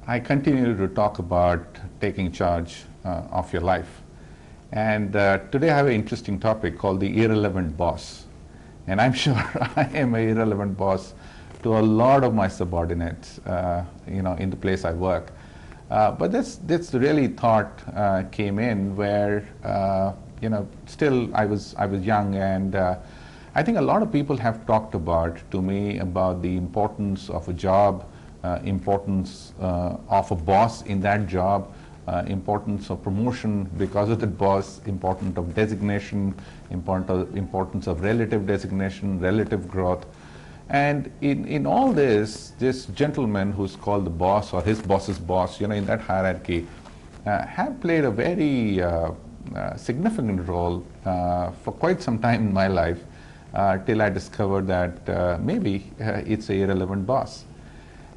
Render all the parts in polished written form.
I continue to talk about taking charge of your life. And today I have an interesting topic called the irrelevant boss. And I'm sure I am an irrelevant boss to a lot of my subordinates, in the place I work. But this really thought came in where, still I was young, and I think a lot of people have talked about to me about the importance of a job, importance of a boss in that job, importance of promotion because of that boss, importance of designation, importance of relative designation, relative growth. And in all this gentleman who's called the boss or his boss's boss, in that hierarchy, have played a very significant role for quite some time in my life, till I discovered that maybe it's an irrelevant boss.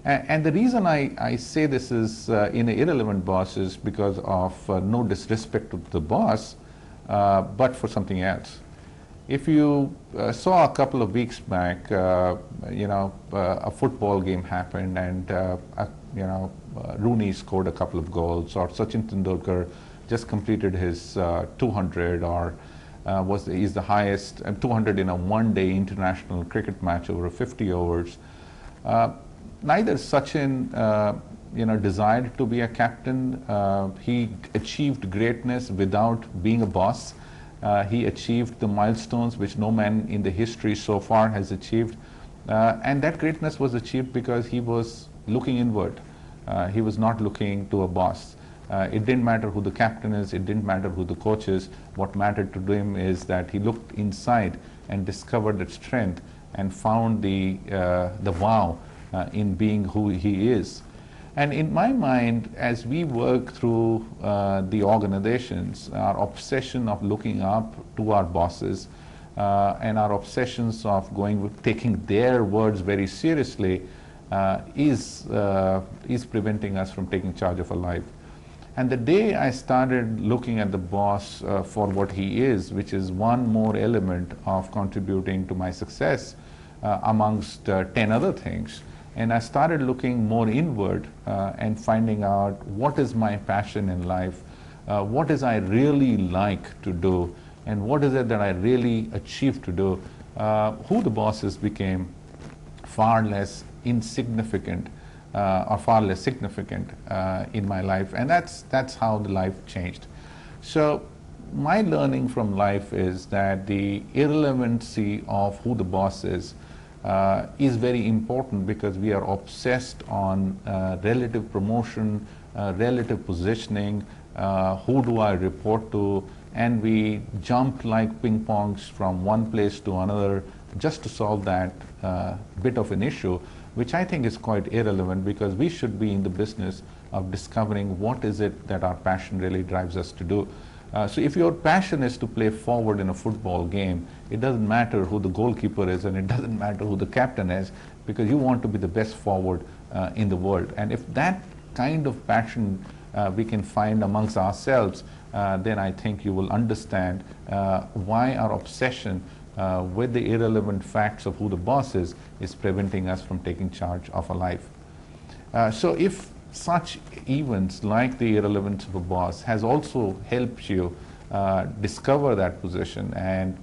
And the reason I say this is in an irrelevant boss is because of no disrespect to the boss, but for something else. If you saw a couple of weeks back, a football game happened, and Rooney scored a couple of goals, or Sachin Tendulkar just completed his 200, or is the highest 200 in a one-day international cricket match over 50 overs. Neither Sachin, desired to be a captain. He achieved greatness without being a boss. He achieved the milestones which no man in the history so far has achieved. And that greatness was achieved because he was looking inward. He was not looking to a boss. It didn't matter who the captain is, it didn't matter who the coach is. What mattered to him is that he looked inside and discovered that strength and found the wow in being who he is. And in my mind, as we work through the organizations, our obsession of looking up to our bosses and our obsessions of taking their words very seriously is preventing us from taking charge of our life. And the day I started looking at the boss for what he is, which is one more element of contributing to my success amongst 10 other things, and I started looking more inward and finding out what is my passion in life, what is I really like to do, and what is it that I really achieve to do, who the bosses became far less insignificant or far less significant in my life, and that's how the life changed. So my learning from life is that the irrelevancy of who the boss is very important, because we are obsessed on relative promotion, relative positioning, who do I report to, and we jump like ping pongs from one place to another just to solve that bit of an issue, which I think is quite irrelevant, because we should be in the business of discovering what is it that our passion really drives us to do. So if your passion is to play forward in a football game, it doesn't matter who the goalkeeper is, and it doesn't matter who the captain is, because you want to be the best forward in the world. And if that kind of passion we can find amongst ourselves, then I think you will understand why our obsession with the irrelevant facts of who the boss is preventing us from taking charge of our life. So if such events like the irrelevance of a boss has also helped you discover that position and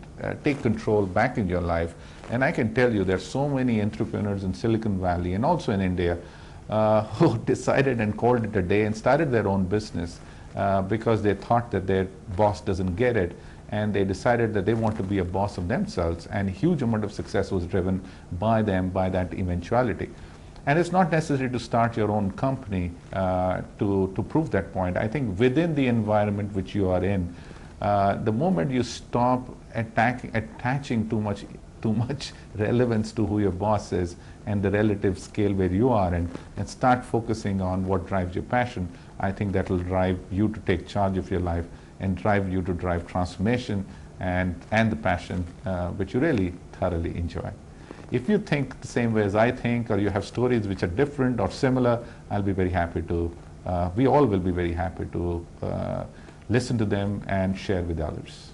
take control back in your life, and I can tell you there are so many entrepreneurs in Silicon Valley and also in India who decided and called it a day and started their own business because they thought that their boss doesn't get it, and they decided that they want to be a boss of themselves, and a huge amount of success was driven by them by that eventuality. And it's not necessary to start your own company to prove that point. I think within the environment which you are in, the moment you stop attaching too much relevance to who your boss is and the relative scale where you are in, and start focusing on what drives your passion, I think that will drive you to take charge of your life and drive you to drive transformation and the passion which you really thoroughly enjoy. If you think the same way as I think, or you have stories which are different or similar, I'll be very happy to, we all will be very happy to listen to them and share with others.